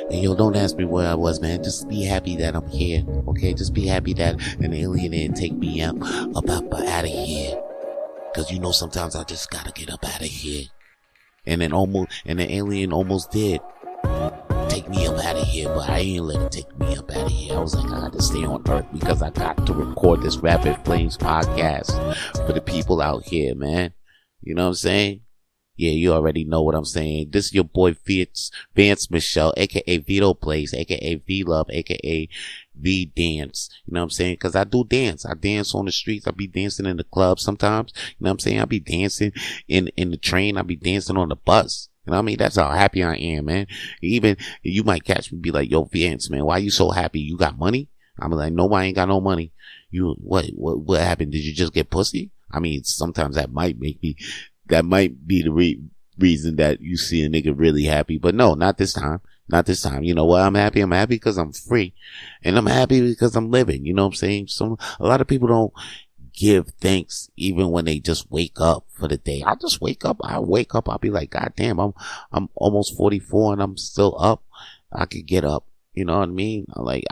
And yo, don't ask me where I was, man. Just be happy that I'm here, okay? Just be happy that an alien didn't take me out of here. Cause you know sometimes I just gotta get up out of here. And the alien almost did take me up out of here, but I ain't let it take me up out of here. I was like, I got to stay on Earth because I got to record this Rapid Flames podcast for the people out here, man. You know what I'm saying? Yeah, you already know what I'm saying. This is your boy Vance Michel, aka Vito Plays, aka V Love, aka V Dance. You know what I'm saying? Cause I do dance. I dance on the streets. I be dancing in the club sometimes. You know what I'm saying? I be dancing in the train. I be dancing on the bus. You know what I mean? That's how happy I am, man. Even you might catch me and be like, yo, Vance, man, why you so happy? You got money? I'm like, no, I ain't got no money. What happened? Did you just get pussy? I mean, sometimes that might be the reason that you see a nigga really happy. But no, not this time. Not this time. You know what? I'm happy. I'm happy because I'm free. And I'm happy because I'm living. You know what I'm saying? A lot of people don't give thanks even when they just wake up for the day. I just wake up. I'll be like, God damn, I'm almost 44 and I'm still up. I could get up. You know what I mean? Like,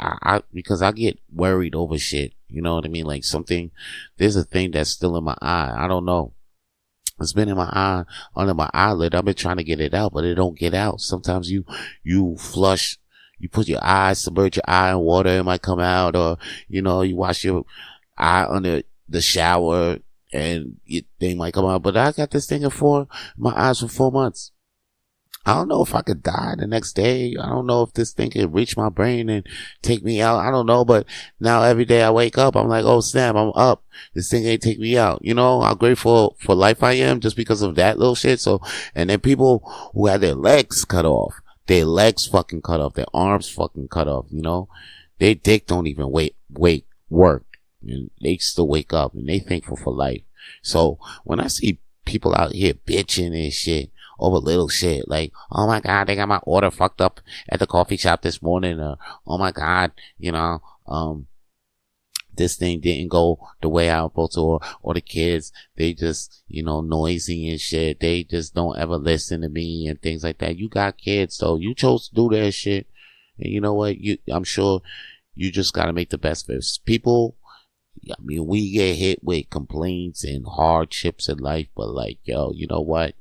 because I get worried over shit. You know what I mean? Like there's a thing that's still in my eye. I don't know. It's been in my eye, under my eyelid. I've been trying to get it out, but it don't get out. Sometimes you flush, you put your eye, submerge your eye in water, it might come out, or, you know, you wash your eye under the shower and they might come out. But I got this thing my eyes for 4 months. I don't know if I could die the next day. I don't know if this thing could reach my brain and take me out. I don't know. But now every day I wake up, I'm like, oh snap, I'm up. This thing ain't take me out. You know how grateful for life I am just because of that little shit. So, and then people who had their legs cut off, their legs fucking cut off, their arms fucking cut off, you know, their dick don't even work. And they still wake up and they thankful for life. So when I see people out here bitching and shit over little shit, like, oh my God, they got my order fucked up at the coffee shop this morning, or oh my God, you know, this thing didn't go the way I was supposed to, or the kids, they just, you know, noisy and shit. They just don't ever listen to me and things like that. You got kids, so you chose to do that shit. And you know what? I'm sure you just gotta make the best of it. People, I mean, we get hit with complaints and hardships in life, but like, yo, you know what?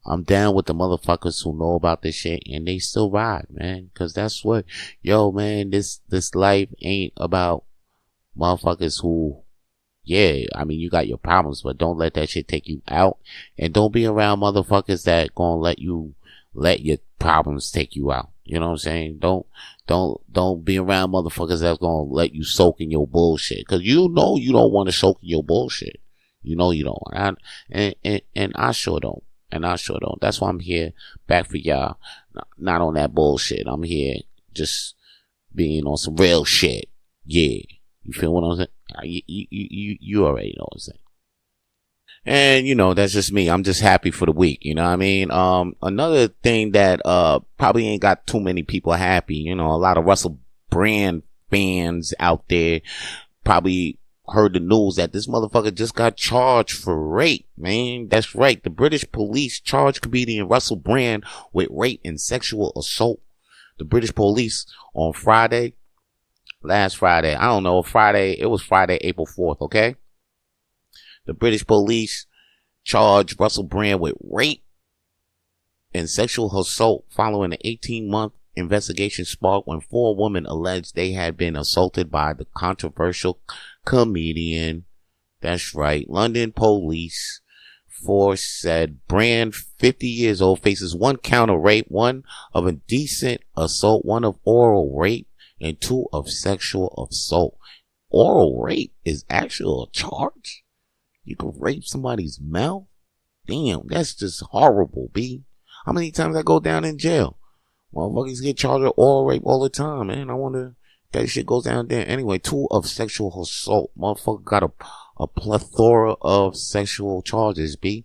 I'm down with the motherfuckers who know about this shit and they still ride, man. Cause that's what, yo, man, this life ain't about motherfuckers who, yeah, I mean, you got your problems, but don't let that shit take you out. And don't be around motherfuckers that gonna let your problems take you out. You know what I'm saying? Don't be around motherfuckers that's gonna let you soak in your bullshit. Cause you know you don't want to soak in your bullshit. You know you don't. And I sure don't. That's why I'm here back for y'all. Not on that bullshit. I'm here just being on some real shit. Yeah. You feel what I'm saying? You already know what I'm saying. And, you know, that's just me. I'm just happy for the week. You know what I mean? Another thing that, probably ain't got too many people happy. You know, a lot of Russell Brand fans out there probably heard the news that this motherfucker just got charged for rape, man. That's right. The British police charged comedian Russell Brand with rape and sexual assault. The British police on last Friday, I don't know, it was Friday, April 4th, okay? The British police charged Russell Brand with rape and sexual assault following an 18-month investigation sparked when 4 women alleged they had been assaulted by the controversial comedian. That's right. London police force said Brand, 50 years old, faces 1 count of rape, 1 of indecent assault, 1 of oral rape, and 2 of sexual assault. Oral rape is actually a charge? You can rape somebody's mouth? Damn, that's just horrible, B. How many times I go down in jail? Motherfuckers get charged with oral rape all the time, man. I wonder if that shit goes down there. Anyway, 2 of sexual assault. Motherfucker got a plethora of sexual charges, B.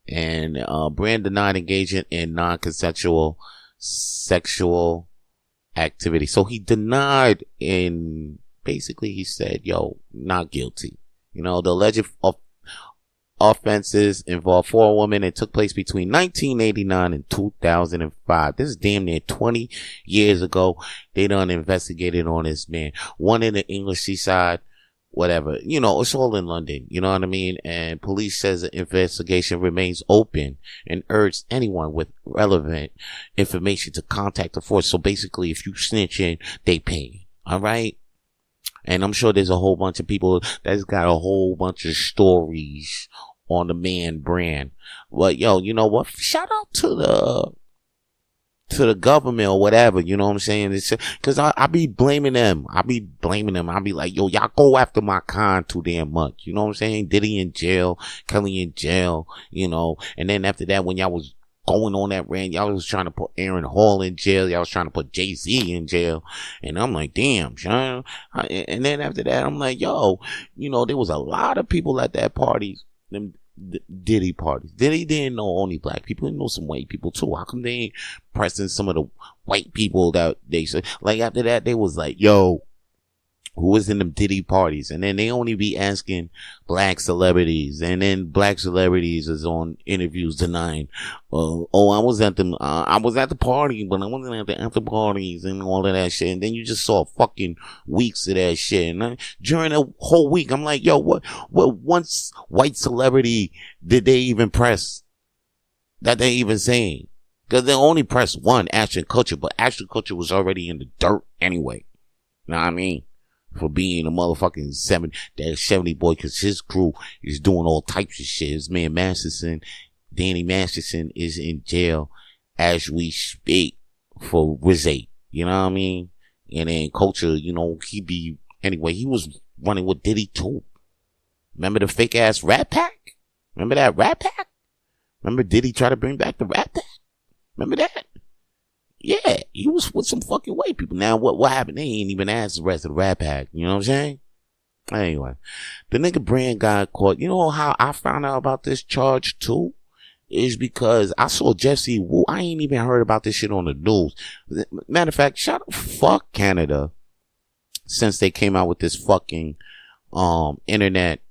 And Brand denied engaging in non-consensual sexual activity. So he denied, basically he said, yo, not guilty. You know, the alleged offenses involved 4 women and took place between 1989 and 2005. This is damn near 20 years ago. They done investigated on this man. One in the English seaside, whatever. It's all in London. You know what I mean? And police says the investigation remains open and urges anyone with relevant information to contact the force. So basically, if you snitching, they pay. All right? And I'm sure there's a whole bunch of people that's got a whole bunch of stories on the man brand. But yo, you know what? Shout out to the government or whatever. You know what I'm saying? It's because I be blaming them. I be like, yo, y'all go after my con too damn much. You know what I'm saying? Diddy in jail, Kelly in jail. And then after that, when y'all was going on that rant, y'all was trying to put Aaron Hall in jail. Y'all was trying to put Jay-Z in jail. And I'm like, damn, Sean. And then after that, I'm like, yo, there was a lot of people at that party, them Diddy parties. Diddy didn't know only black people. He know some white people too. How come they ain't pressing some of the white people that they said? Like after that, they was like, yo, who was in them Diddy parties? And then they only be asking black celebrities, and then black celebrities is on interviews denying, I was at the party, but I wasn't at the after parties and all of that shit. And then you just saw fucking weeks of that shit. And during a whole week, I'm like, yo, what once white celebrity did they even press that they even saying? Because they only press one, Ashton Kutcher, but Ashton Kutcher was already in the dirt anyway. You know what I mean? For being a motherfucking 70 boy, because his crew is doing all types of shit. His man Danny Masterson is in jail as we speak for Rizzy. You know what I mean? And then Culture, he was running with Diddy too. Remember the fake ass Rat Pack? Remember that Rat Pack? Remember Diddy try to bring back the Rat Pack? Remember that? Yeah, he was with some fucking white people. Now, what happened? They ain't even asked the rest of the Rat Pack. You know what I'm saying? Anyway, the nigga Brand got caught. You know how I found out about this charge too? Is because I saw Jesse Wu. I ain't even heard about this shit on the news. Matter of fact, fuck Canada, since they came out with this fucking internet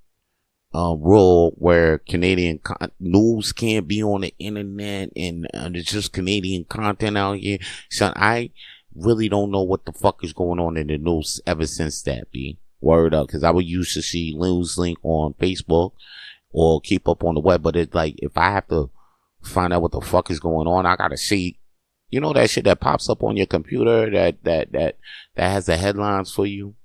rule where Canadian news can't be on the internet, and it's just Canadian content out here. So I really don't know what the fuck is going on in the news ever since that, be word up, because I would used to see news link on Facebook or keep up on the web, but it's like if I have to find out what the fuck is going on, I gotta see, that shit that pops up on your computer that has the headlines for you.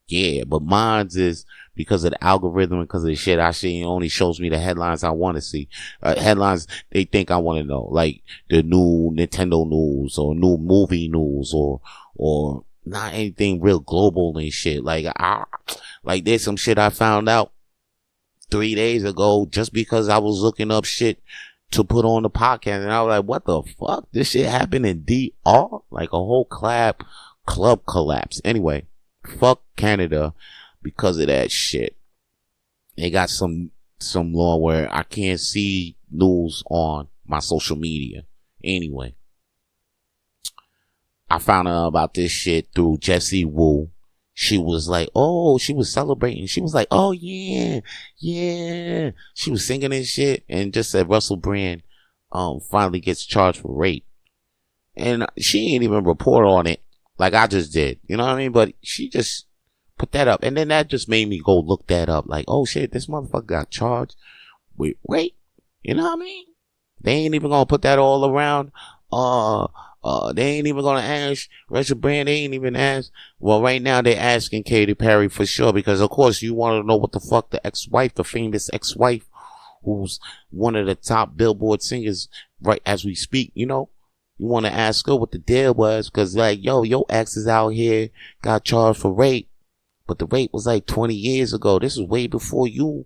Yeah, but mine's is because of the algorithm and because of the shit I see, it only shows me the headlines I want to see. Headlines they think I want to know, like the new Nintendo news or new movie news or not anything real global and shit. Like there's some shit I found out 3 days ago just because I was looking up shit to put on the podcast, and I was like, what the fuck? This shit happened in DR? Like a whole club collapse. Anyway. Fuck Canada because of that shit. They got some law where I can't see news on my social media. Anyway, I found out about this shit through Jessie Wu. She was like, she was celebrating. She was like, oh yeah. She was singing and shit, and just said Russell Brand finally gets charged for rape. And she ain't even report on it. Like I just did, you know what I mean? But she just put that up. And then that just made me go look that up. Like, oh shit, this motherfucker got charged with rape. You know what I mean? They ain't even gonna put that all around. They ain't even gonna ask Russell Brand. They ain't even ask. Well, right now they're asking Katy Perry for sure, because of course you want to know what the fuck the ex-wife, the famous ex-wife, who's one of the top Billboard singers right as we speak, you want to ask her what the deal was, because like, yo, your ex is out here, got charged for rape, but the rape was like 20 years ago. This was way before y'all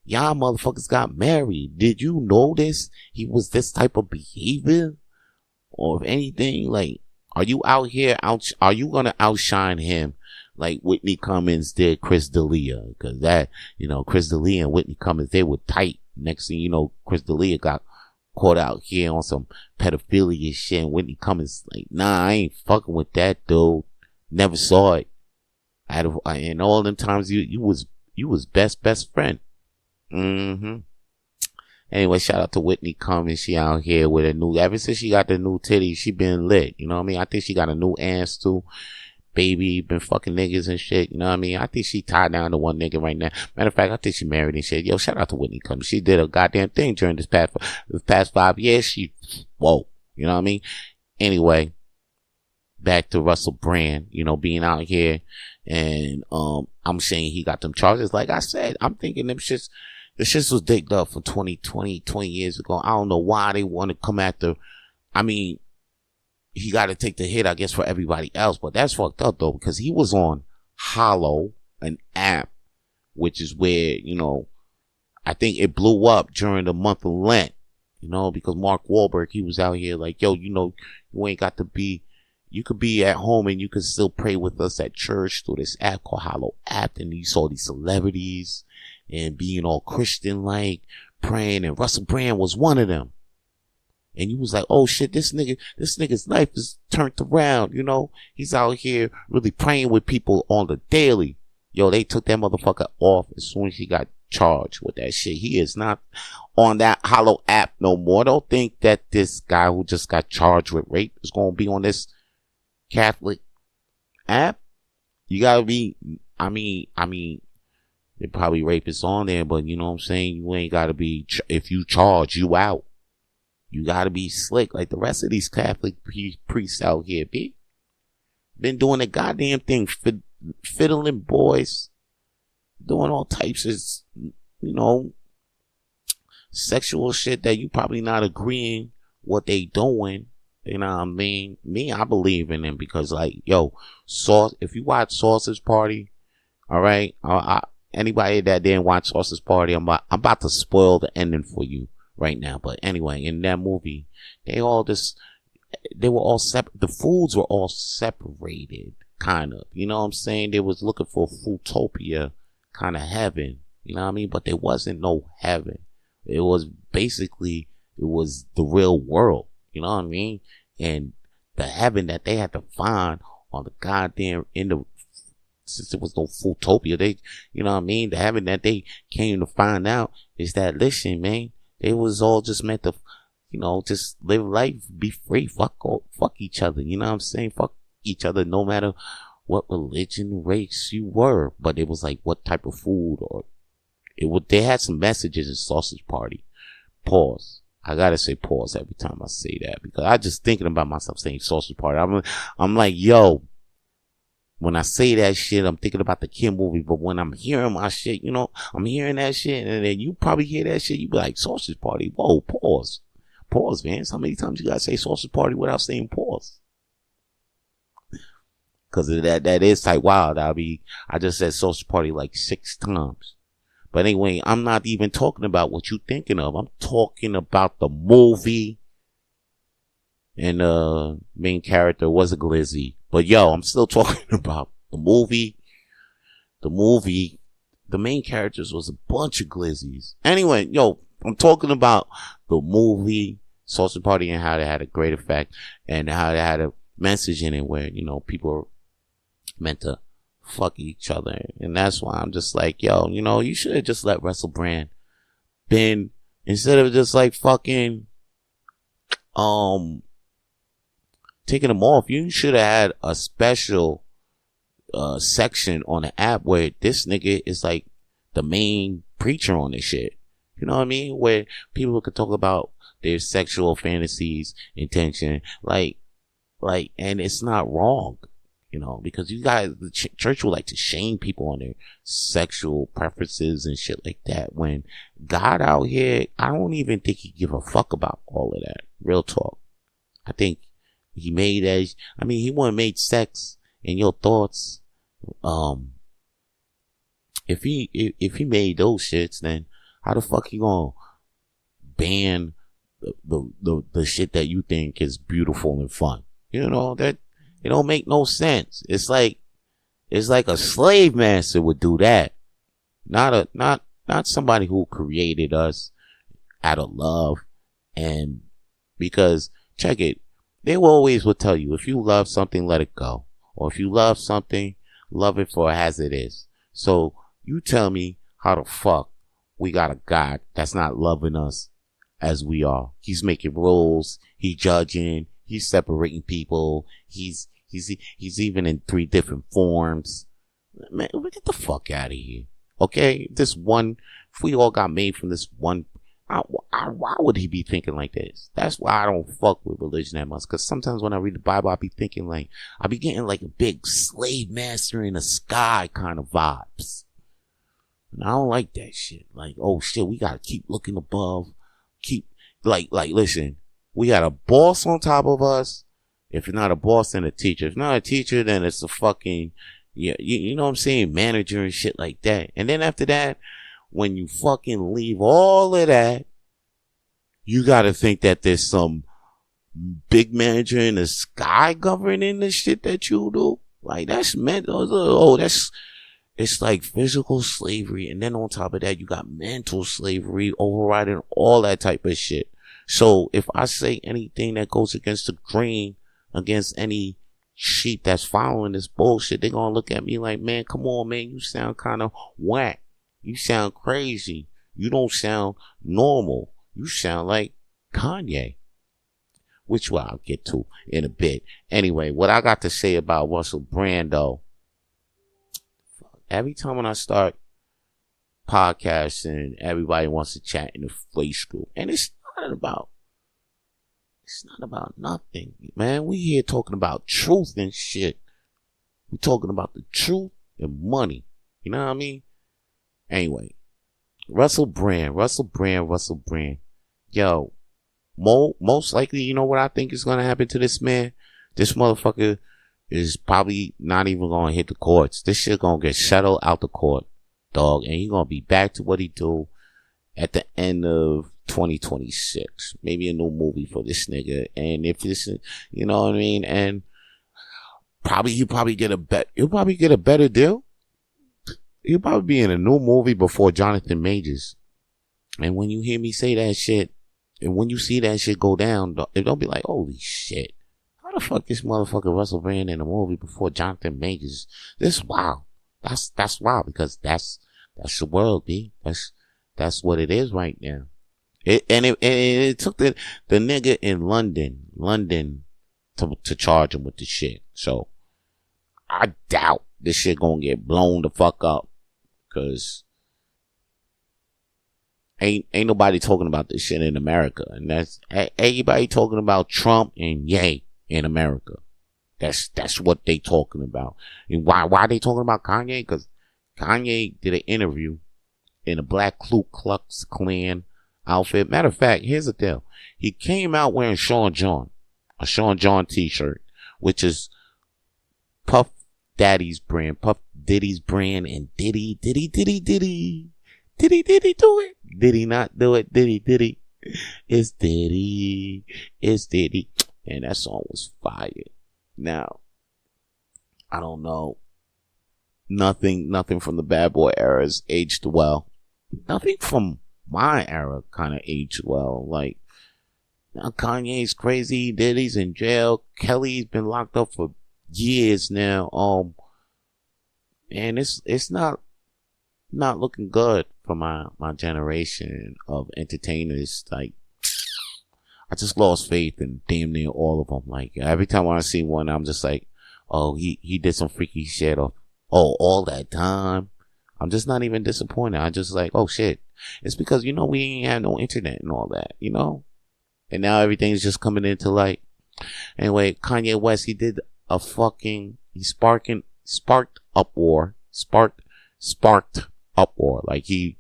motherfuckers got married. Did you notice he was this type of behavior? Or if anything, like, are you out here, are you going to outshine him like Whitney Cummings did Chris D'Elia? Because that, Chris D'Elia and Whitney Cummings, they were tight. Next thing you know, Chris D'Elia got caught out here on some pedophilia shit, and Whitney Cummings like, nah, I ain't fucking with that dude. Never saw it. And all them times you was best friend. Anyway, shout out to Whitney Cummings. She out here with a new, ever since she got the new titties, she been lit. You know what I mean? I think she got a new ass too. Baby been fucking niggas and shit. You know what I mean? I think she tied down to one nigga right now. Matter of fact, I think she married and shit. Yo, shout out to Whitney Cummings. She did a goddamn thing during this past 5 years. Whoa. You know what I mean? Anyway, back to Russell Brand, you know, being out here, and I'm saying he got them charges. Like I said, I'm thinking the shits was digged up for 20 years ago. I don't know why they want to come after. I mean, he got to take the hit, I guess, for everybody else, but that's fucked up though, because he was on Hollow, an app, which is where, you know, I think it blew up during the month of Lent, you know, because Mark Wahlberg, he was out here like, yo, you know, you ain't got to be, you could be at home and you could still pray with us at church through this app called Hollow app. And you saw these celebrities and being all Christian like, praying, and Russell Brand was one of them. And you was like, oh shit, this nigga's life is turned around, you know? He's out here really praying with people on the daily. Yo, they took that motherfucker off as soon as he got charged with that shit. He is not on that Hollow app no more. Don't think that this guy who just got charged with rape is gonna be on this Catholic app. You gotta be, I mean, they probably rapists on there, but you know what I'm saying? You ain't gotta be, if you charge, you out. You gotta be slick like the rest of these Catholic priests out here, B. Been doing the goddamn thing, fiddling boys, doing all types of, you know, sexual shit that you probably not agreeing what they doing. You know what I mean? Me, I believe in them because, like, yo, Sauce. If you watch Sausage Party, all right, anybody that didn't watch Sausage Party, I'm about to spoil the ending for you right now. But anyway, in that movie, they were all separate. The foods were all separated, kind of. You know what I'm saying? They was looking for Foodtopia, kind of heaven. You know what I mean? But there wasn't no heaven. It was basically, it was the real world. You know what I mean? And the heaven that they had to find on the goddamn since there was no Foodtopia, they, you know what I mean? The heaven that they came to find out is that, listen, man, they was all just meant to, you know, just live life, be free, fuck each other. You know what I'm saying? Fuck each other, no matter what religion, race you were. But it was like what type of food, or they had some messages in Sausage Party. Pause. I gotta say pause every time I say that, because I just thinking about myself saying Sausage Party. I'm like, yo, when I say that shit, I'm thinking about the Kim movie, but when I'm hearing my shit, you know, I'm hearing that shit, and then you probably hear that shit, you be like, Sausage Party, whoa, pause. Pause, man. How many times you gotta say Sausage Party without saying pause? Cause of that is type wild. I just said Sausage Party like 6 times. But anyway, I'm not even talking about what you thinking of. I'm talking about the movie. And the main character was a glizzy. But yo, I'm still talking about the movie. The main characters was a bunch of glizzies. Anyway, yo, I'm talking about the movie Sausage Party, and how they had a great effect, and how they had a message in it where, you know, people are meant to fuck each other. And that's why I'm just like, yo, you know, you should have just let Russell Brand been, instead of just like fucking taking them off, you should have had a special section on the app where this nigga is like the main preacher on this shit. You know what I mean? Where people could talk about their sexual fantasies, intention, like, and it's not wrong. You know, because you guys, the church would like to shame people on their sexual preferences and shit like that. When God out here, I don't even think he give a fuck about all of that. Real talk. I think he made he wouldn't made sex and your thoughts. If he made those shits, then how the fuck he gonna ban the shit that you think is beautiful and fun? You know, that it don't make no sense. It's like a slave master would do that. Not somebody who created us out of love. And because, check it, they always will tell you, if you love something, let it go. Or if you love something, love it for as it is. So you tell me how the fuck we got a God that's not loving us as we are. He's making rules. He's judging. He's separating people. He's even in 3 different forms. Man, get the fuck out of here. Okay? If we all got made from this one, why would he be thinking like this? That's why I don't fuck with religion that much. Cause sometimes when I read the Bible, I be thinking like, I be getting like a big slave master in the sky kind of vibes. And I don't like that shit. Like, oh shit, we gotta keep looking above. Listen, we got a boss on top of us. If it's not a boss, then a teacher. If not a teacher, then it's a fucking, you know what I'm saying? Manager and shit like that. And then after that, when you fucking leave all of that, you gotta think that there's some big manager in the sky governing the shit that you do. Like, that's mental. It's like physical slavery. And then on top of that, you got mental slavery overriding all that type of shit. So if I say anything that goes against the grain, against any sheep that's following this bullshit, they're gonna look at me like, man, come on, man, you sound kind of whack. You sound crazy. You don't sound normal. You sound like Kanye. Which I'll get to in a bit. Anyway, what I got to say about Russell Brand, though, every time when I start podcasting, everybody wants to chat in the face group. And it's not about nothing, man. We here talking about truth and shit. We talking about the truth and money. You know what I mean? Anyway, Russell Brand. Yo, most likely, you know what I think is going to happen to this man? This motherfucker is probably not even going to hit the courts. This shit going to get settled out the court, dog. And he going to be back to what he do at the end of 2026. Maybe a new movie for this nigga. And if this, you know what I mean? And he'll probably get a better deal. He'll probably be in a new movie before Jonathan Majors. And when you hear me say that shit, and when you see that shit go down, it don't be like, holy shit. How the fuck this motherfucker Russell Brand in a movie before Jonathan Majors? This is wild. That's wild, because that's the world, B. That's what it is right now. It took the nigga in London to charge him with the shit. So I doubt this shit gonna get blown the fuck up, cause ain't nobody talking about this shit in America, and that's everybody talking about Trump and Ye in America. That's what they talking about. And why they talking about Kanye? Because Kanye did an interview in a black Ku Klux Klan outfit. Matter of fact, here's the deal. He came out wearing a Sean John t-shirt, which is Puff Daddy's brand, and Diddy do it? Did he not do it? Diddy. It's Diddy. And that song was fire. Now, I don't know. Nothing from the Bad Boy era has aged well. Nothing from my era kind of aged well. Like, now Kanye's crazy. Diddy's in jail. Kelly's been locked up for years now. And it's not looking good for my generation of entertainers. Like, I just lost faith in damn near all of them. Like, every time I see one, I'm just like, oh, he did some freaky shit, or oh, all that time. I'm just not even disappointed. I just like, oh shit. It's because, you know, we ain't had no internet and all that, you know? And now everything's just coming into light. Anyway, Kanye West, he did a fucking, sparked uproar. Like, he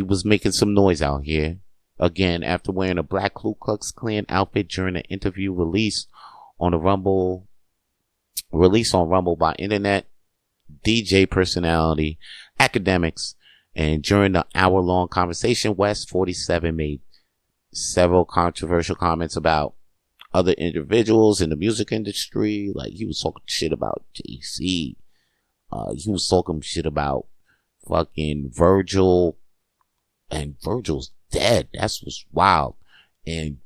was making some noise out here. Again, after wearing a black Ku Klux Klan outfit during an interview released on Rumble by internet DJ personality, academics, and during the hour-long conversation, West 47 made several controversial comments about other individuals in the music industry. Like, he was talking shit about Jay-Z. He was talking shit about fucking Virgil, and Virgil's dead. That's what's wild. And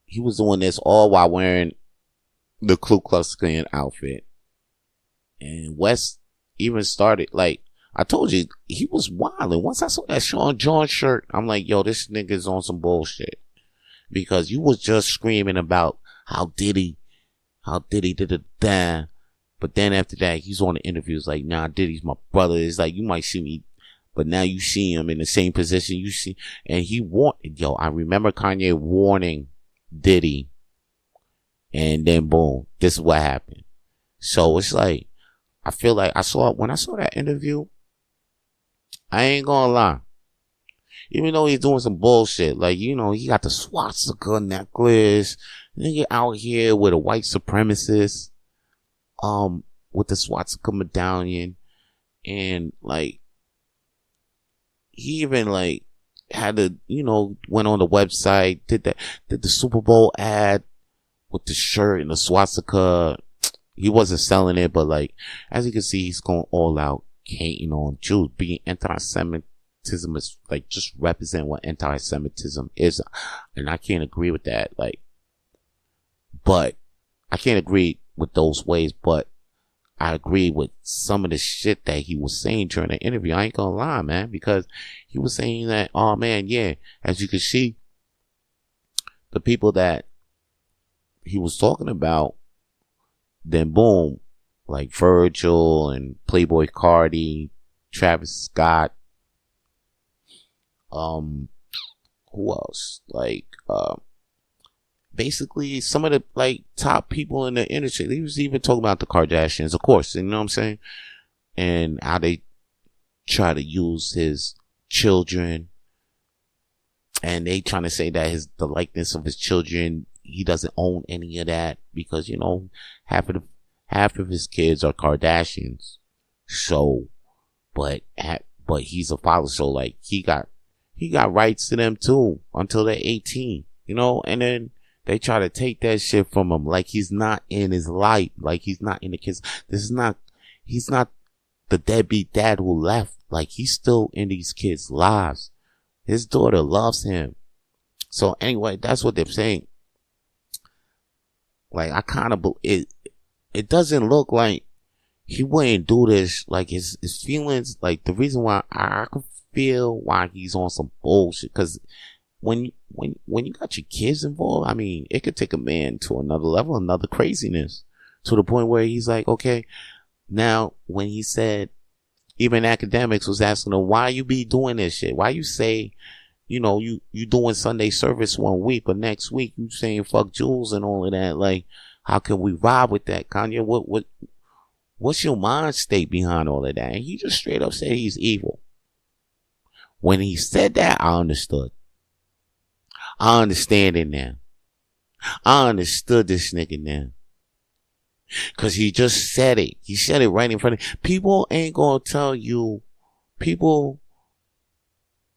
he was doing this all while wearing the Ku Klux Klan outfit. And West even started, like, I told you, he was wilding. Once I saw that Sean John shirt, I'm like, yo, this nigga's on some bullshit. Because you was just screaming about how Diddy did it down. But then after that, he's on the interviews like, nah, Diddy's my brother. It's like, you might see me, but now you see him in the same position you see. And he warned, I remember Kanye warning Diddy. And then boom, this is what happened. So it's like, I feel like when I saw that interview, I ain't gonna lie. Even though he's doing some bullshit, like, he got the swastika necklace, nigga out here with a white supremacist, with the swastika medallion, and like, he even like had to, went on the website, did the Super Bowl ad with the shirt and the swastika. He wasn't selling it, but like, as you can see, he's going all out hating on Jews. Being anti-Semitism is like, just represent what anti-Semitism is. And I can't agree with that. Like, but I can't agree with those ways, but I agree with some of the shit that he was saying during the interview. I ain't gonna lie, man, because he was saying that, oh man, yeah, as you can see, the people that he was talking about, then boom, like Virgil and Playboy Cardi, Travis Scott, who else? Like, basically some of the like top people in the industry. He was even talking about the Kardashians, of course, you know what I'm saying? And how they try to use his children, and they trying to say that the likeness of his children, he doesn't own any of that because, half of his kids are Kardashians. So, but he's a father, so like he got rights to them too until they're 18, and then they try to take that shit from him like he's not in his life, like he's not in the kids. He's not the deadbeat dad who left. Like, he's still in these kids' lives. His daughter loves him. So anyway, that's what they're saying. Like, I kind of it doesn't look like he wouldn't do this. Like, his feelings, like, the reason why I can feel why he's on some bullshit, because when you got your kids involved, I mean, it could take a man to another level, another craziness, to the point where he's like, okay, now when he said, even academics was asking him, why you be doing this shit? Why you say, you doing Sunday service one week, but next week you saying fuck Jews and all of that? Like, how can we vibe with that, Kanye? What's your mind state behind all of that? And he just straight up said he's evil. When he said that, I understood. I understand it now. I understood this nigga now. Cause he just said it. He said it right in front of you. People ain't gonna tell you. People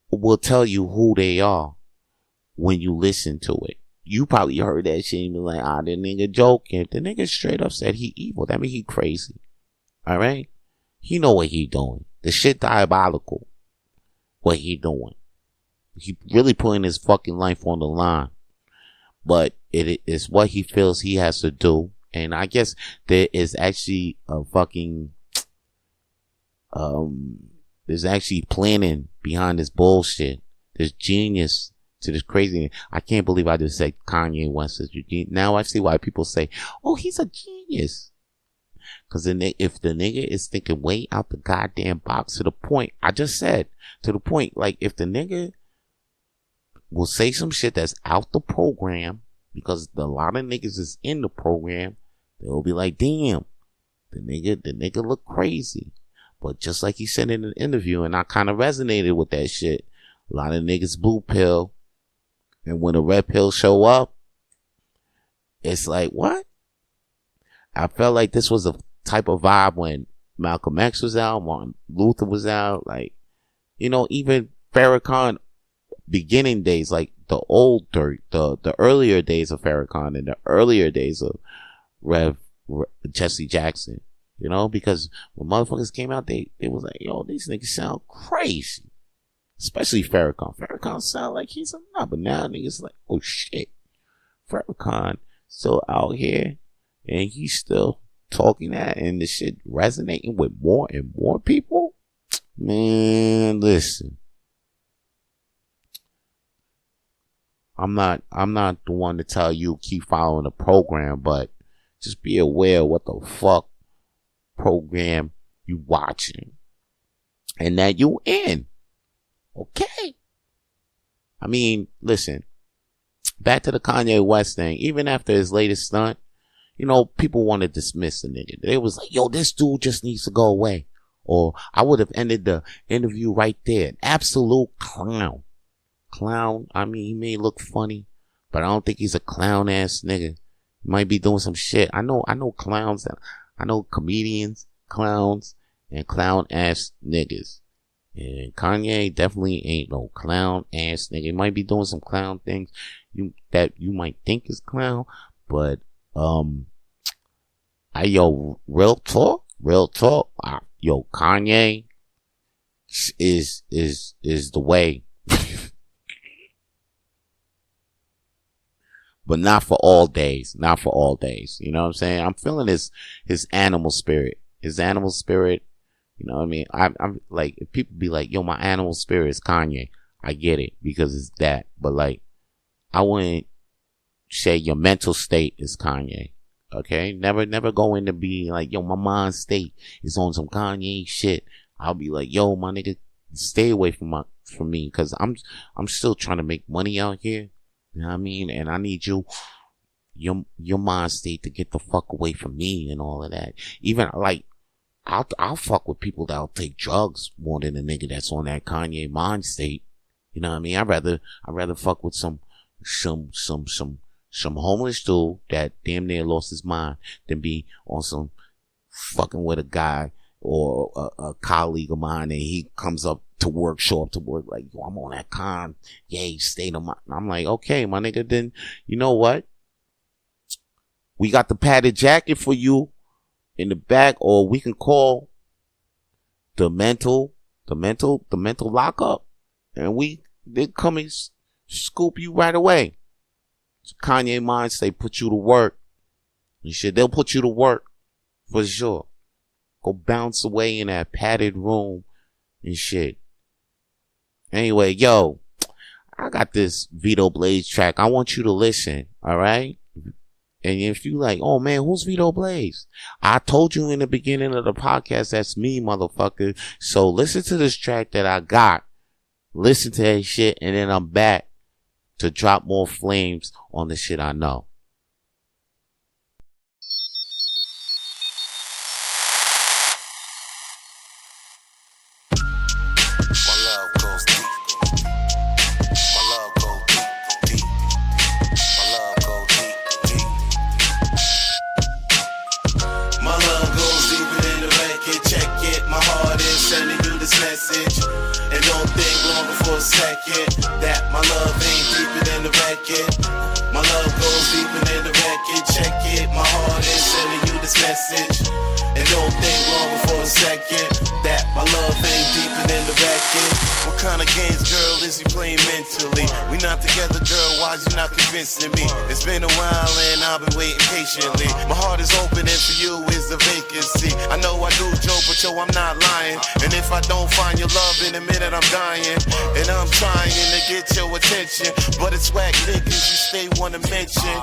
will tell you who they are when you listen to it. You probably heard that shit and be like, the nigga joking. The nigga straight up said he evil. That mean he crazy. Alright? He know what he doing. The shit diabolical. What he doing. He really putting his fucking life on the line. But it is what he feels he has to do. And I guess there is actually a fucking, there's actually planning behind this bullshit. There's genius to this crazy. I can't believe I just said Kanye West is a genius. Now I see why people say, oh, he's a genius. Cause if the nigga is thinking way out the goddamn box, to the point, I just said, to the point, like, if the nigga will say some shit that's out the program, because a lot of niggas is in the program, they'll be like, damn, the nigga look crazy. But just like he said in an interview, and I kind of resonated with that shit, a lot of niggas blue pill, and when the red pill show up, it's like, what? I felt like this was a type of vibe when Malcolm X was out, Martin Luther was out, like, even Farrakhan beginning days, like the earlier days of Farrakhan and the earlier days of Jesse Jackson, because when motherfuckers came out, they was like, yo, these niggas sound crazy. Especially Farrakhan. Farrakhan sound like he's a nut, but now niggas like, oh shit, Farrakhan still out here and he's still talking that and the shit resonating with more and more people. Man, listen. I'm not the one to tell you keep following the program, but just be aware of what the fuck program you watching and that you in. Okay? I mean, listen. Back to the Kanye West thing. Even after his latest stunt, you know, people want to dismiss the nigga. They was like, yo, this dude just needs to go away. Or I would have ended the interview right there. An absolute clown. Clown. I mean, he may look funny, but I don't think he's a clown ass nigga. He might be doing some shit. I know clowns. I know comedians, clowns, and clown ass niggas. And Kanye definitely ain't no clown ass nigga. He might be doing some clown things that you might think is clown, but real talk. Yo, Kanye is the way. But not for all days. Not for all days. You know what I'm saying? I'm feeling his animal spirit. His animal spirit. You know what I mean? I'm like, if people be like, yo, my animal spirit is Kanye. I get it because it's that. But like, I wouldn't say your mental state is Kanye. Okay? Never go into being like, yo, my mind state is on some Kanye shit. I'll be like, yo, my nigga, stay away from me because I'm still trying to make money out here. You know what I mean? And I need your mind state to get the fuck away from me and all of that. Even like, I'll fuck with people that'll take drugs more than a nigga that's on that Kanye mind state. You know what I mean? I'd rather fuck with some homeless dude that damn near lost his mind than be on some fucking with a guy or a colleague of mine and he comes up to work, show up to work like, yo, I'm on that Kanye state of mind. I'm like, okay, my nigga, then you know what? We got the padded jacket for you in the back, or we can call the mental lockup, and they come and scoop you right away. So Kanye minds, they put you to work and shit. They'll put you to work for sure. Go bounce away in that padded room and shit. Anyway, yo, I got this Vito Blaze track. I want you to listen, all right? And if you like, oh man, who's Vito Blaze? I told you in the beginning of the podcast, that's me, motherfucker. So listen to this track that I got. Listen to that shit, and then I'm back to drop more flames on the shit I know. Second, that my love ain't deeper than the record. My love goes deeper than the record. Check it, my heart is sending you this message. And don't think long before a second, that my love ain't deeper than the record. What kind of games, girl, is you playing mentally? We not together, girl, why's you not convincing me? It's been a while and I've been waiting patiently. My heart is open and for you is a vacancy. I know I do joke, but yo, I'm not lying. And if I don't find your love in a minute, I'm dying. And I'm trying to get your attention, but it's whack niggas you stay wanna mention.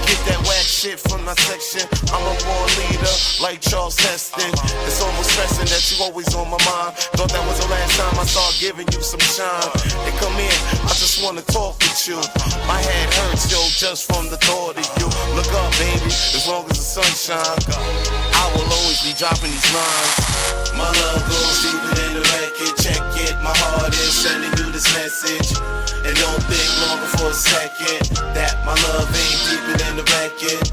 Get that whack shit from my section. I'm a born leader like Charles Heston. It's almost stressing that you always on my mind. Thought that was the last time I started giving you some shine. Hey, come in, I just wanna talk with you. My head hurts, yo, just from the thought of you. Look up, baby, as long as the sun shines, I will always be dropping these lines. My love goes deeper than the record. Check it, my heart is sending you this message. And don't think longer for a second, that my love ain't deeper than the record.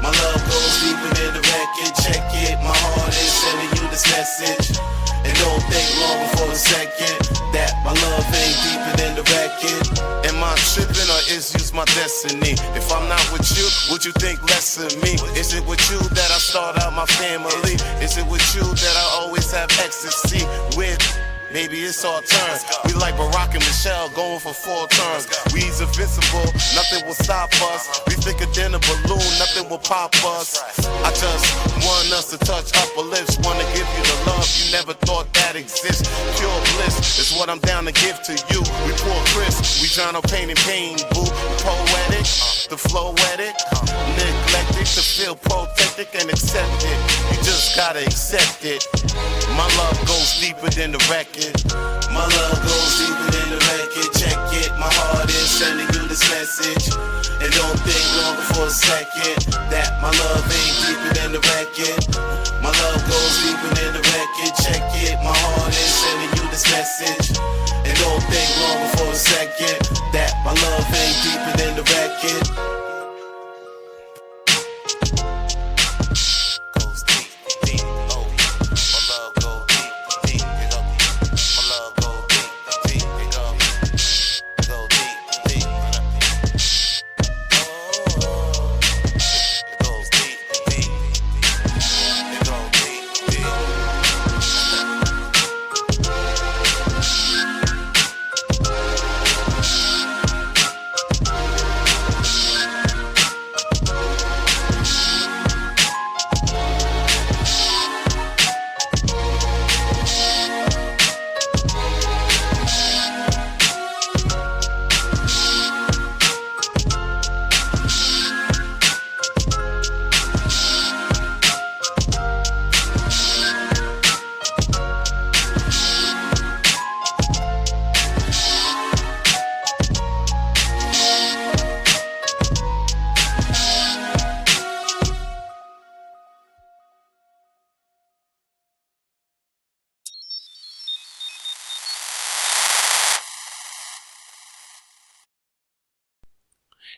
My love goes deeper than the record. Check it, my heart is sending you this message. And don't think longer for a second, that my love ain't deeper than the record. Am I tripping or is this my destiny? If I'm not with you, would you think less of me? Is it with you that I start out my family? Is it with you that I always have ecstasy with? Maybe it's our turn. We like Barack and Michelle going for 4 terms. We's invincible, nothing will stop us. We thicker than a balloon, nothing will pop us. I just want us to touch upper lips. Wanna give you the love you never thought that exists. Pure bliss is what I'm down to give to you. We pour Chris, we drown our pain in pain, boo. Poetic, the flow edit, neglected to feel protected and accepted. You just gotta accept it. My love goes deeper than the record. My love goes deeper than the record. Check it, my heart is sending you this message. And don't think long for a second that my love ain't deeper than the record. My love goes deeper than the record. Check it, my heart is sending you this message. And don't think long for a second that my love ain't deeper than the record.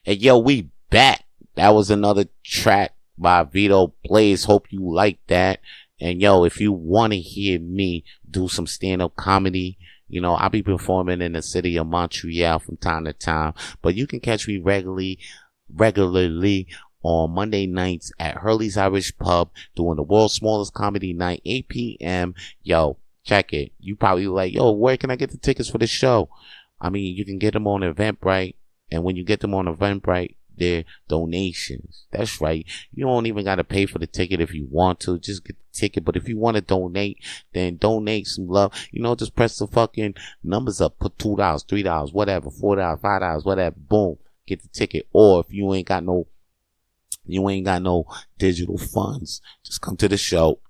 And yo, we back. That was another track by Vito Blaze. Hope you like that. And yo, if you want to hear me do some stand-up comedy, you know, I'll be performing in the city of Montreal from time to time. But you can catch me regularly on Monday nights at Hurley's Irish Pub doing the world's smallest comedy night, 8 p.m. Yo, check it. You probably like, yo, where can I get the tickets for the show? I mean, you can get them on Eventbrite. And when you get them on Eventbrite, they're donations. That's right. You don't even got to pay for the ticket if you want to. Just get the ticket. But if you want to donate, then donate some love. You know, just press the fucking numbers up. Put $2, $3, whatever, $4, $5, whatever. Boom. Get the ticket. Or if you ain't got no digital funds, just come to the show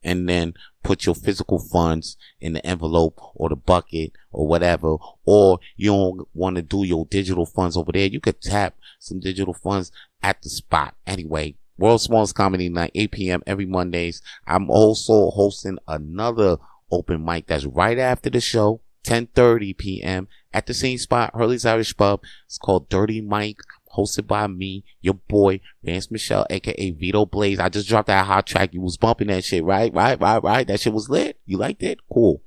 and then put your physical funds in the envelope or the bucket or whatever. Or you don't want to do your digital funds over there, you could tap some digital funds at the spot. Anyway, World's Smallest Comedy Night, 8 p.m. every Mondays. I'm also hosting another open mic that's right after the show, 10:30 p.m. at the same spot, Hurley's Irish Pub. It's called Dirty Mike, hosted by me, your boy, Vance Michel, aka Vito Blaze. I just dropped that hot track. You was bumping that shit, right? That shit was lit. You liked it? Cool.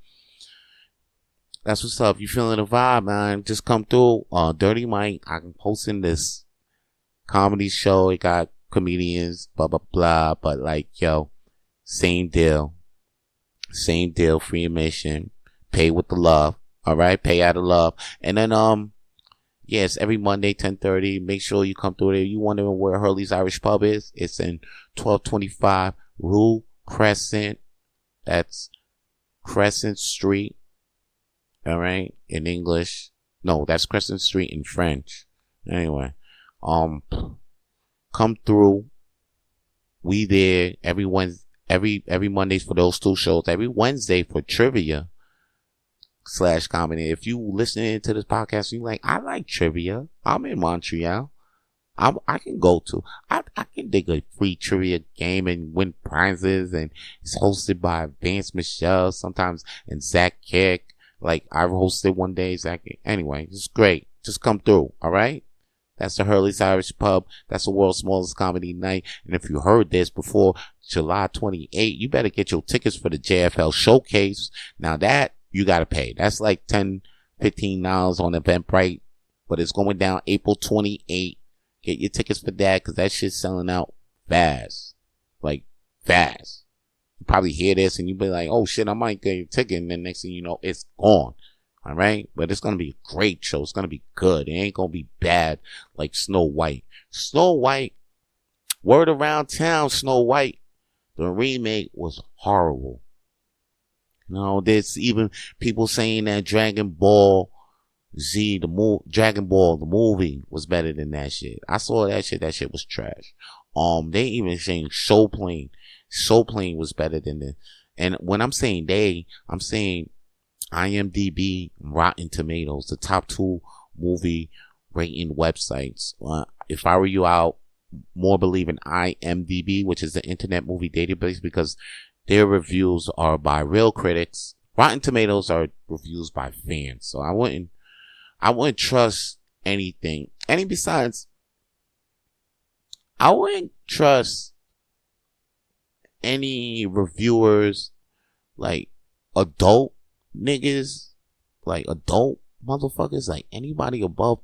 That's what's up. You feeling the vibe, man? Just come through. Dirty Mike. I'm hosting this comedy show. It got comedians, blah, blah, blah. But like, yo, same deal. Free admission. Pay with the love. All right? Pay out of love. And then, yes, every Monday, 10:30. Make sure you come through there. You wondering where Hurley's Irish Pub is? It's in 1225 Rue Crescent. That's Crescent Street. All right, in English. No, that's Crescent Street in French. Anyway, come through. We there every Wednesday, every Mondays for those 2 shows. Every Wednesday for trivia / comedy. If you listening to this podcast, you like, I like trivia. I'm in Montreal. I can go to. I can dig a free trivia game and win prizes. And it's hosted by Vance Michel sometimes and Zach Kick. Like I hosted one day, Zach. Anyway, it's great. Just come through. All right. That's the Hurley's Irish Pub. That's the world's smallest comedy night. And if you heard this before July 28, you better get your tickets for the JFL showcase. Now that you gotta pay. That's like $10, $15 on Eventbrite, but it's going down April 28. Get your tickets for that, cause that shit's selling out fast. Like fast. You probably hear this and you be like, oh shit, I might get a ticket. And then next thing you know, it's gone. All right. But it's going to be a great show. It's going to be good. It ain't going to be bad like Snow White. Snow White, word around town, Snow White, the remake was horrible. You know, there's even people saying that Dragon Ball Z, Dragon Ball, the movie was better than that shit. I saw that shit. That shit was trash. They even saying Soul Plane was better than this. And when I'm saying they, I'm saying IMDb, Rotten Tomatoes, the top 2 movie rating websites. If I were you, I'll more believe in IMDb, which is the Internet Movie Database, because their reviews are by real critics. Rotten Tomatoes are reviews by fans. So I wouldn't trust anything. And besides, I wouldn't trust any reviewers like adult niggas, like adult motherfuckers, like anybody above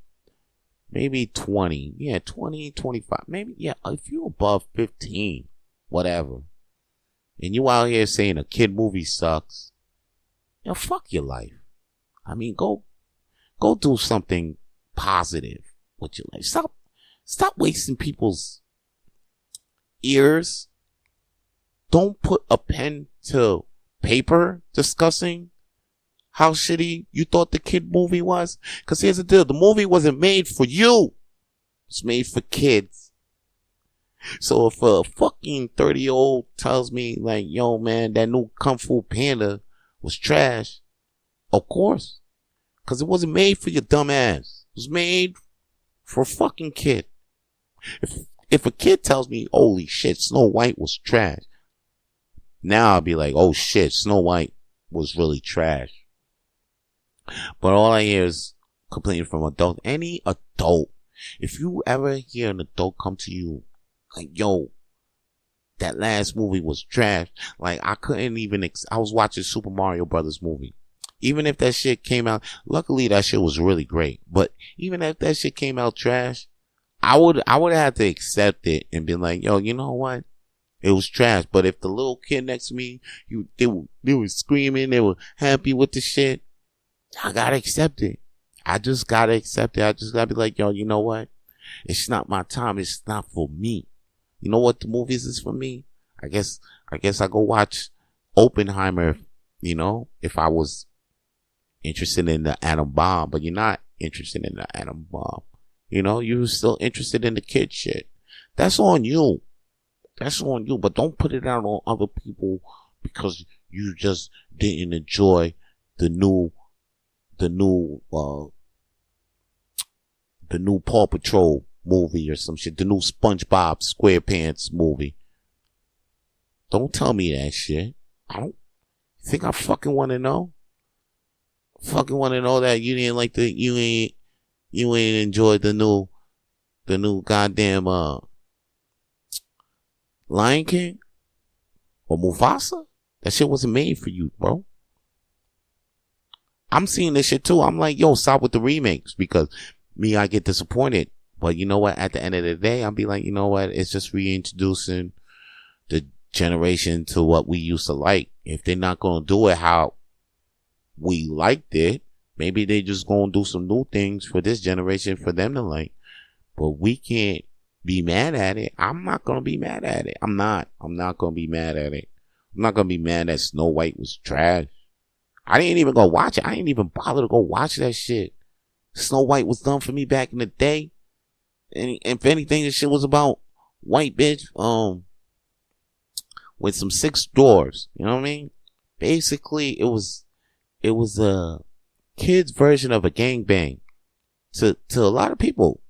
maybe 20. Yeah, 20, 25. Maybe, yeah, if you're above 15, whatever. And you out here saying a kid movie sucks, you know, fuck your life. I mean, go do something positive with your life. Stop wasting people's ears. Don't put a pen to paper discussing how shitty you thought the kid movie was. Cause here's the deal. The movie wasn't made for you. It's made for kids. So if a fucking 30-year-old tells me like, yo man, that new Kung Fu Panda was trash, of course. Cause it wasn't made for your dumb ass. It was made for a fucking kid. If a kid tells me, holy shit, Snow White was trash, now I'll be like, oh shit, Snow White was really trash. But all I hear is complaining from adults. Any adult. If you ever hear an adult come to you like, yo, that last movie was trash. Like, I couldn't even, I was watching Super Mario Brothers movie. Even if that shit came out, luckily that shit was really great. But even if that shit came out trash, I would have to accept it and be like, yo, you know what? It was trash. But if the little kid next to me, they were screaming, they were happy with the shit, I gotta accept it. I just gotta accept it. I just gotta be like, yo, you know what? It's not my time. It's not for me. You know what the movies is for me? I guess I go watch Oppenheimer, you know, if I was interested in the atom bomb, but you're not interested in the atom bomb. You know, you're still interested in the kid shit. That's on you. That's on you. But don't put it out on other people because you just didn't enjoy the new Paw Patrol movie or some shit. The new SpongeBob SquarePants movie. Don't tell me that shit. I don't think I fucking want to know. Fucking want to know that you didn't like you ain't enjoyed the new goddamn Lion King or Mufasa. That shit wasn't made for you, bro. I'm seeing this shit too. I'm like, yo, stop with the remakes, because me, I get disappointed. But you know what? At the end of the day, I'll be like, you know what? It's just reintroducing the generation to what we used to like. If they're not going to do it how we liked it, maybe they just going to do some new things for this generation for them to like. But we can't be mad at it. I'm not going to be mad at it. I'm not going to be mad at it. I'm not going to be mad that Snow White was trash. I didn't even go watch it. I didn't even bother to go watch that shit. Snow White was done for me back in the day. And if anything, this shit was about white bitch, with some 6 dwarves. You know what I mean? Basically, it was a kid's version of a gangbang to a lot of people.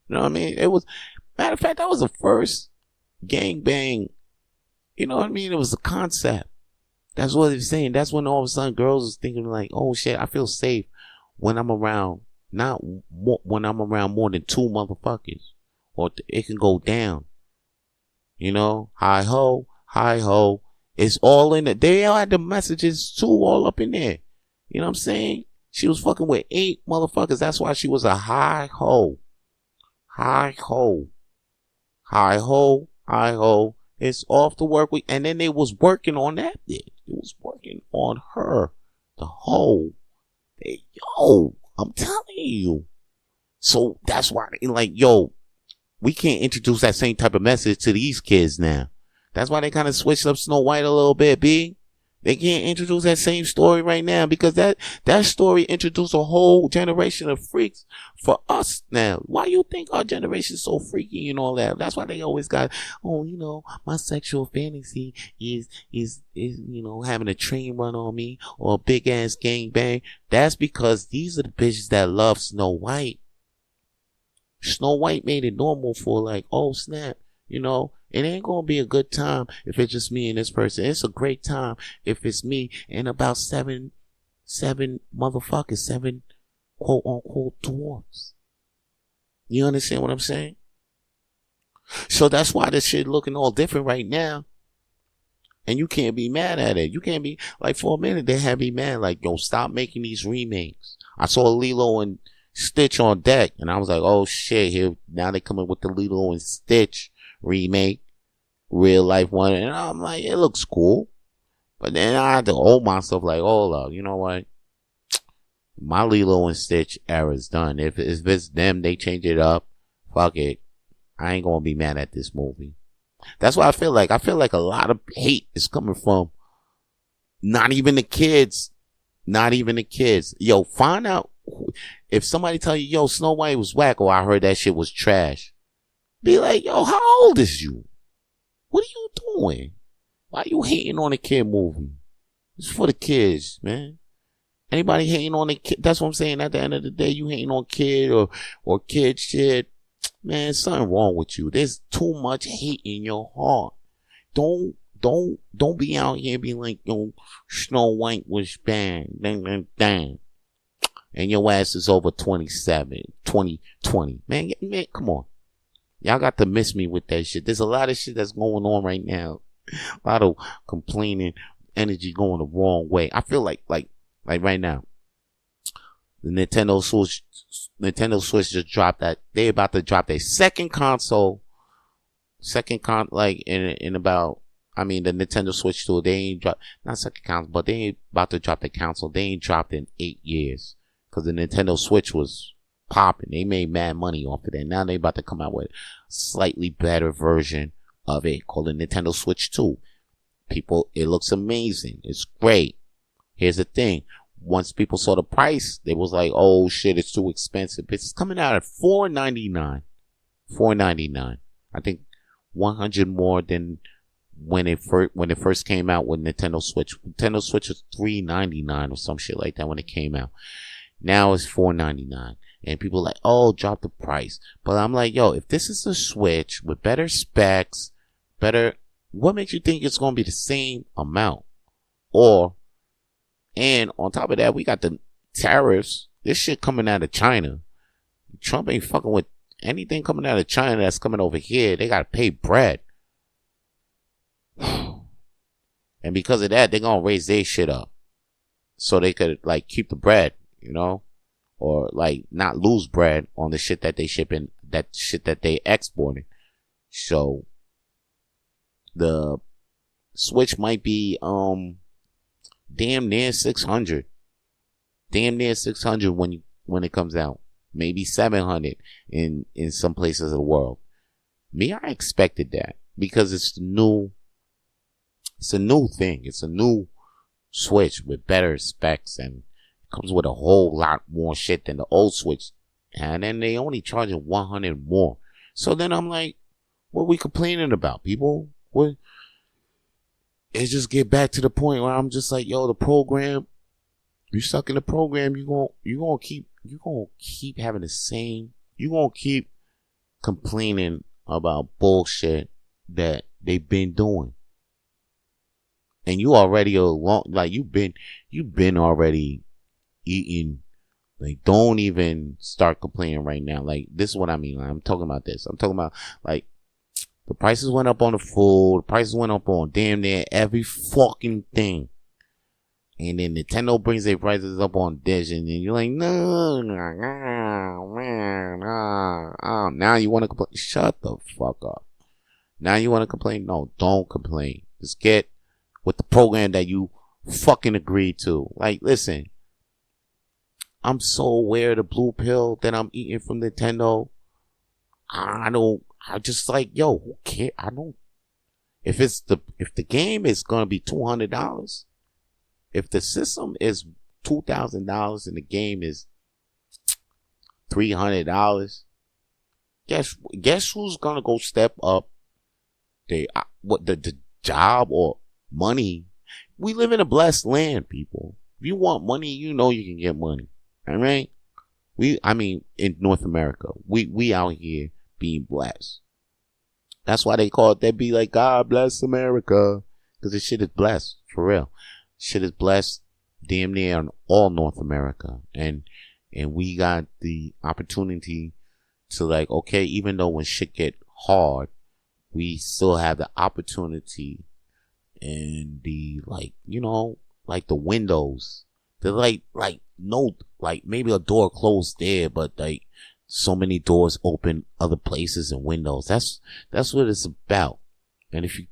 You know what I mean? It was, matter of fact, that was the first gangbang. You know what I mean? It was a concept. That's what they're saying. That's when all of a sudden girls was thinking like, oh shit, I feel safe when I'm around. When I'm around more than 2 motherfuckers, or it can go down. You know, hi ho. It's all in it. They all had the messages too, all up in there. You know what I'm saying? She was fucking with 8 motherfuckers. That's why she was a hi ho. It's off the work week. And then they was working on that bitch. It was working on her. The whole. Yo, I'm telling you. So that's why, like, yo, we can't introduce that same type of message to these kids now. That's why they kind of switched up Snow White a little bit, B. They can't introduce that same story right now because that story introduced a whole generation of freaks for us now. Why you think our generation is so freaky and all that? That's why they always got, oh, you know, my sexual fantasy is you know, having a train run on me or a big ass gangbang. That's because these are the bitches that love Snow White. Snow White made it normal for like, oh snap, you know, it ain't gonna be a good time if it's just me and this person. It's a great time if it's me and about seven motherfuckers, 7 quote unquote dwarfs. You understand what I'm saying? So that's why this shit looking all different right now. And you can't be mad at it. You can't be, like, for a minute they had me mad, like, yo, stop making these remakes. I saw Lilo and Stitch on deck, and I was like, oh shit, here now they coming with the Lilo and Stitch remake, real life one, and I'm like, it looks cool. But then I had to hold myself like, hold up, you know what? My Lilo and Stitch era's done. If it's them, they change it up. Fuck it. I ain't gonna be mad at this movie. That's what I feel like. I feel like a lot of hate is coming from not even the kids. Not even the kids. Yo, find out. If somebody tell you, yo, Snow White was whack, or I heard that shit was trash, be like, yo, how old is you? What are you doing? Why you hating on a kid movie? It's for the kids, man. Anybody hating on a kid, that's what I'm saying. At the end of the day, you hating on kid or kid shit, man, something wrong with you. There's too much hate in your heart. Don't be out here being like, yo, Snow White was bad. Dang. And your ass is over 2020. Man, come on. Y'all got to miss me with that shit. There's a lot of shit that's going on right now. A lot of complaining, energy going the wrong way. I feel like right now, the Nintendo Switch just dropped that. They about to drop their second console. In about, I mean, the Nintendo Switch 2, they ain't dropped, not second console, but they ain't about to drop the console. They ain't dropped in 8 years. Cause the Nintendo Switch was popping. They made mad money off of that. Now they about to come out with a slightly better version of it called the Nintendo Switch 2. People, it looks amazing. It's great. Here's the thing. Once people saw the price, they was like, oh shit, it's too expensive. It's coming out at $499. $499. I think 100 more than when it first came out with Nintendo Switch. Nintendo Switch was $399 or some shit like that when it came out. Now it's $499. And people like, oh, drop the price. But I'm like, yo, if this is a Switch with better specs, what makes you think it's going to be the same amount? And on top of that, we got the tariffs. This shit coming out of China. Trump ain't fucking with anything coming out of China that's coming over here. They got to pay bread. And because of that, they're going to raise their shit up. So they could, like, keep the bread, you know? Or, like, not lose bread on the shit that they shipping, that shit that they exporting. So, the Switch might be, damn near 600. Damn near 600 when it comes out. Maybe 700 in some places of the world. Me, I expected that. Because it's a new thing. It's a new Switch with better specs and comes with a whole lot more shit than the old Switch. And then they only charging 100 more. So then I'm like, what are we complaining about, people? It just get back to the point where I'm just like, yo, the program, you stuck in the program, you gonna keep having the same, you gonna keep complaining about bullshit that they've been doing. And you already you've been already eating. Like, don't even start complaining right now. Like, this is what I mean. I'm talking about this. I'm talking about, like, the prices went up on the food. The prices went up on damn near every fucking thing. And then Nintendo brings their prices up on this. And then you're like, no, man. Now you want to complain. Shut the fuck up. Now you want to complain? No, don't complain. Just get with the program that you fucking agreed to. Like, listen, I'm so aware of the blue pill that I'm eating from Nintendo. I just like, yo, who cares? I don't. If the game is gonna be $200, if the system is $2,000 and the game is $300, guess who's gonna go step up the job or money? We live in a blessed land, people. If you want money, you know you can get money. All right? In North America, we out here being blessed. That's why they call it, they be like, God bless America. Because this shit is blessed, for real. Shit is blessed damn near in all North America. And we got the opportunity to, like, okay, even though when shit get hard, we still have the opportunity and the, like, you know, like the windows. They're like no, like maybe a door closed there, but like so many doors open other places and windows. That's what it's about. And if you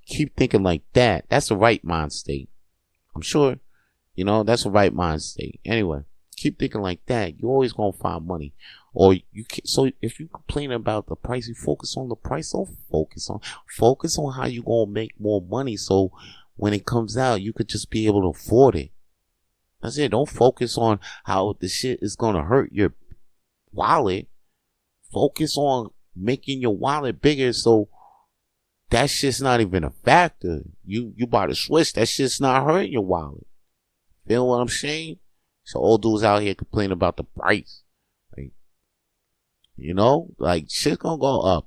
keep thinking like that, that's the right mind state. I'm sure, you know, that's the right mind state. Anyway, keep thinking like that. You're always gonna find money. Or you can, so if you complain about the price, you focus on the price. Don't focus on how you gonna make more money. So when it comes out, you could just be able to afford it. That's it. Don't focus on how the shit is gonna hurt your wallet. Focus on making your wallet bigger, so that shit's not even a factor. You bought a Switch, that shit's not hurting your wallet. Feel what I'm saying? So old dudes out here complaining about the price. Like, you know, like shit's gonna go up.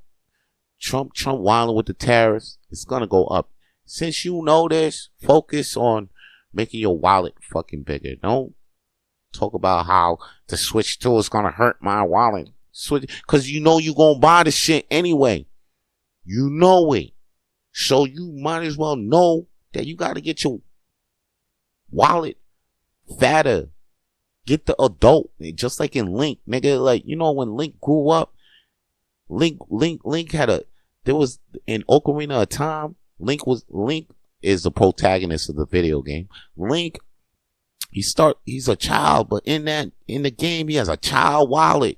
Trump wilding with the tariffs. It's gonna go up. Since you know this, focus on making your wallet fucking bigger. Don't talk about how the Switch 2 is gonna hurt my wallet. Switch, cause you know you gonna buy the shit anyway. You know it. So you might as well know that you gotta get your wallet fatter. Get the adult. Just like in Link, nigga. Like, you know, when Link grew up, Link had there was in Ocarina of Time, Link is the protagonist of the video game. Link, he's a child, but in the game, he has a child wallet.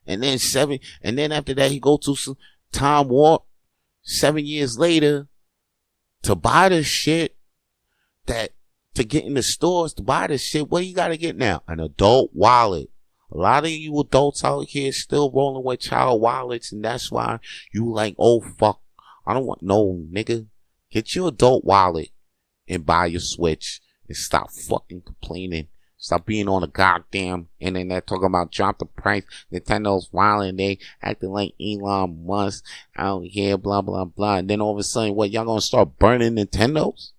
And then after that, he go to some time warp 7 years later to buy the shit to get in the stores, to buy this shit. What you gotta get now? An adult wallet. A lot of you adults out here still rolling with child wallets, and that's why you like, oh fuck, I don't want no nigga. Get your adult wallet and buy your Switch and stop fucking complaining. Stop being on the goddamn internet talking about drop the price. Nintendo's wilding, they acting like Elon Musk out here, blah blah blah. And then all of a sudden, what, y'all gonna start burning Nintendos?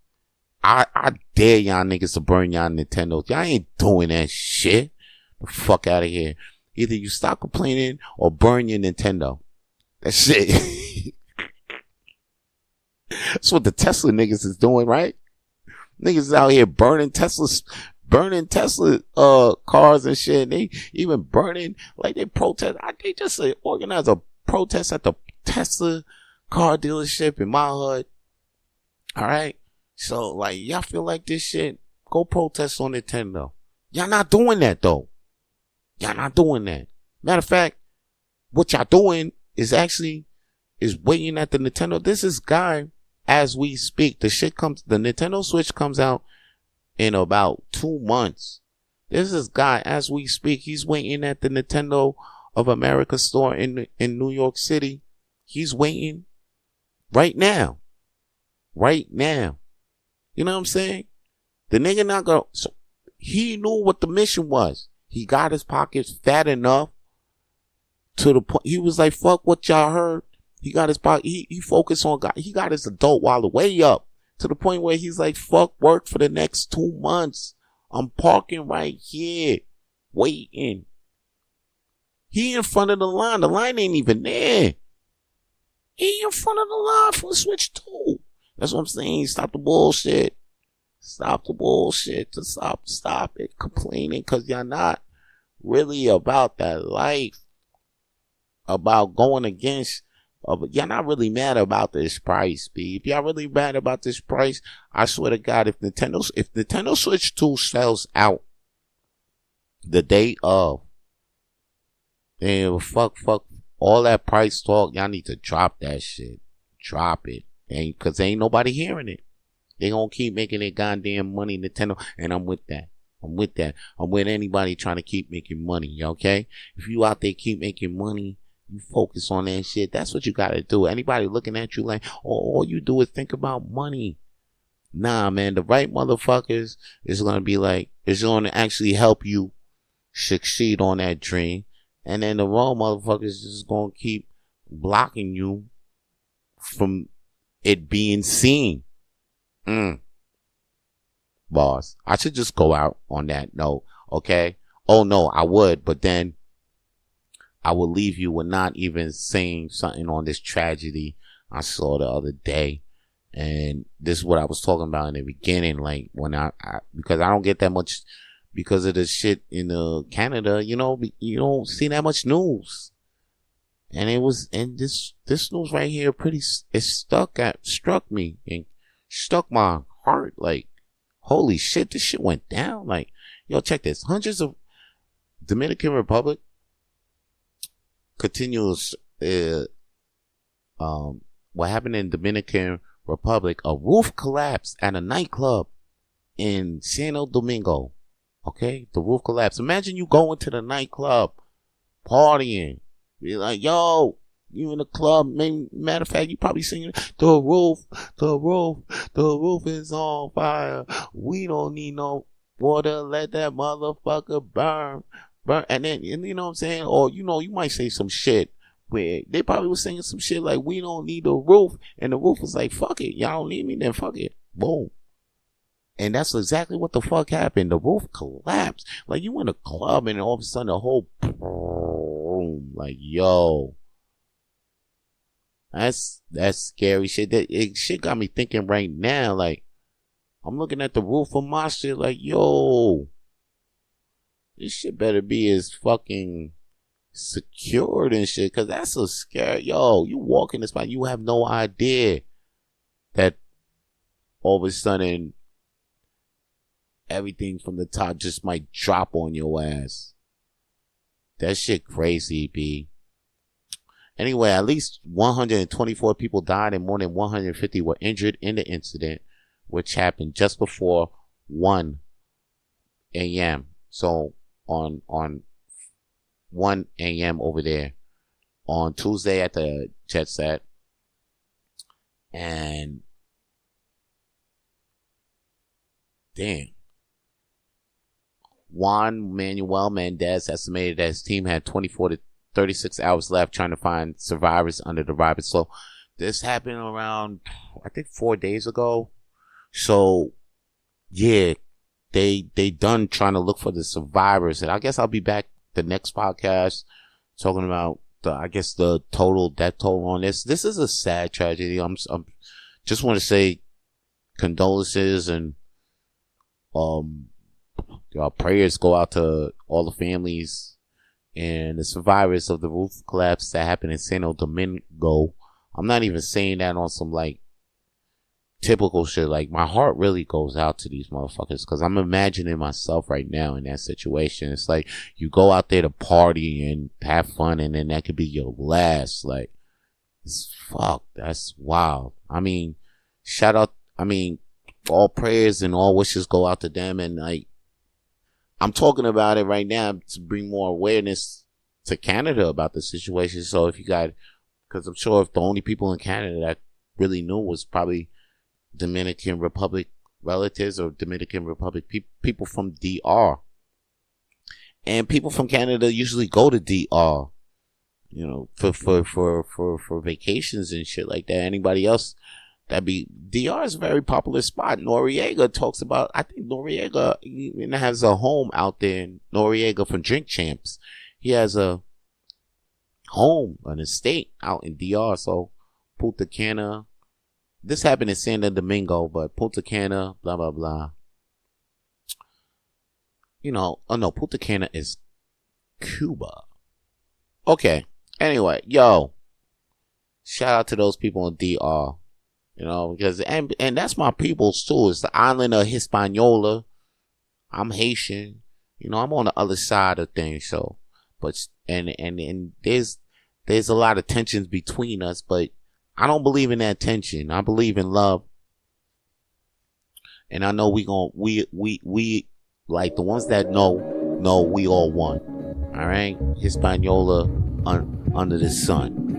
I dare y'all niggas to burn y'all Nintendos. Y'all ain't doing that shit. The fuck out of here. Either you stop complaining or burn your Nintendo. That's it. That's what the Tesla niggas is doing, right? Niggas out here burning Tesla cars and shit. They even burning, like they protest. They just organize a protest at the Tesla car dealership in my hood. All right. So, like, y'all feel like this shit, go protest on Nintendo. Y'all not doing that, though. Y'all not doing that. Matter of fact, what y'all doing is waiting at the Nintendo. This is guy, as we speak, the Nintendo Switch comes out in about 2 months. This is guy, as we speak, he's waiting at the Nintendo of America store in New York City. He's waiting right now. Right now. You know what I'm saying? The nigga not gonna, so he knew what the mission was. He got his pockets fat enough to the point, he was like, fuck what y'all heard. He got his pocket, he focused on, he got his adult wallet way up to the point where he's like, fuck work for the next 2 months. I'm parking right here, waiting. He in front of the line. The line ain't even there. He in front of the line for the Switch 2. That's what I'm saying. Stop the bullshit. Stop the bullshit. To stop it complaining, because y'all not really about that life. About going against But y'all not really mad about this price, B. If y'all really mad about this price, I swear to God, if Nintendo Switch 2 sells out the day of, then fuck all that price talk. Y'all need to drop that shit. Drop it. Cause ain't nobody hearing it. They gonna keep making their goddamn money, Nintendo, and I'm with that. I'm with anybody trying to keep making money, okay? If you out there keep making money, you focus on that shit. That's what you gotta do. Anybody looking at you like, oh, all you do is think about money. Nah, man, the right motherfuckers is gonna be like, it's gonna actually help you succeed on that dream. And then the wrong motherfuckers is just gonna keep blocking you from it being seen. Boss, I should just go out on that note, okay? Oh no, I would, but then I will leave you with not even saying something on this tragedy I saw the other day. And this is what I was talking about in the beginning, like when I because I don't get that much because of the shit in Canada, you don't see that much news. And this news right here it struck me and struck my heart. Like, holy shit, this shit went down. Like, yo, check this. Hundreds of Dominican Republic continues, what happened in Dominican Republic, a roof collapsed at a nightclub in Santo Domingo. Okay? The roof collapsed. Imagine you going to the nightclub, partying. Be like, yo, you in the club. Matter of fact, you probably singing, the roof is on fire. We don't need no water. Let that motherfucker burn. And then, you know what I'm saying? Or, you might say some shit where they probably was singing some shit like, we don't need a roof. And the roof was like, fuck it. Y'all don't need me, then fuck it. Boom. And that's exactly what the fuck happened. The roof collapsed. Like, you in a club and all of a sudden the whole boom. Like, yo. That's scary shit. Shit got me thinking right now. Like, I'm looking at the roof of my shit like, yo. This shit better be as fucking secured and shit. Cause that's a scary. Yo, you walk in this spot, you have no idea that all of a sudden everything from the top just might drop on your ass. That shit crazy, B. Anyway, at least 124 people died and more than 150 were injured in the incident, which happened just before 1 a.m. So on 1 a.m. over there on Tuesday at the Jet Set. And damn. Juan Manuel Mendez estimated that his team had 24 to 36 hours left trying to find survivors under the rubble. So this happened around, I think, 4 days ago. So yeah, they done trying to look for the survivors. And I guess I'll be back the next podcast talking about the death toll on this. This is a sad tragedy. I'm just want to say condolences and our prayers go out to all the families and the survivors of the roof collapse that happened in Santo Domingo. I'm not even saying that on some like typical shit. Like, my heart really goes out to these motherfuckers because I'm imagining myself right now in that situation. It's like you go out there to party and have fun, and then that could be your last. Like, that's wild. I mean, shout out. I mean, all prayers and all wishes go out to them, and like, I'm talking about it right now to bring more awareness to Canada about the situation. So if you got, because I'm sure if the only people in Canada that really knew was probably Dominican Republic relatives or Dominican Republic people from DR. And people from Canada usually go to DR, for vacations and shit like that. Anybody else DR is a very popular spot. Noriega talks about, I think Noriega even has a home out there in Noriega from Drink Champs. He has a home, an estate out in DR. So Punta Cana, this happened in Santo Domingo, but Punta Cana, blah, blah, blah. Punta Cana is Cuba. Okay. Anyway, yo. shout out to those people in DR. You know, because and that's my peoples too. It's the island of Hispaniola. I'm Haitian. You know, I'm on the other side of things. So, but and there's a lot of tensions between us, but I don't believe in that tension. I believe in love. And I know we like the ones that know we all one. All right, Hispaniola under the sun.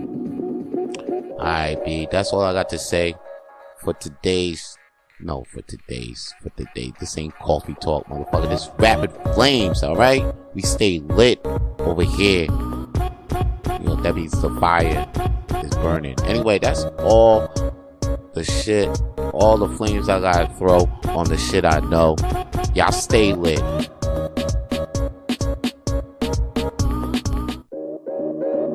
All right, B. That's all I got to say for today. This ain't coffee talk, motherfucker. This Rapid Flames. All right, we stay lit over here. You know, that means the fire is burning. Anyway, that's all the shit, all the flames I gotta throw on the shit I know. Y'all stay lit.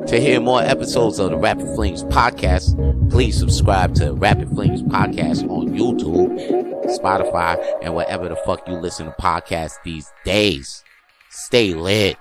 To hear more episodes of the Rapid Flames podcast, please subscribe to Rapid Flames podcast on YouTube, Spotify, and wherever the fuck you listen to podcasts these days. Stay lit.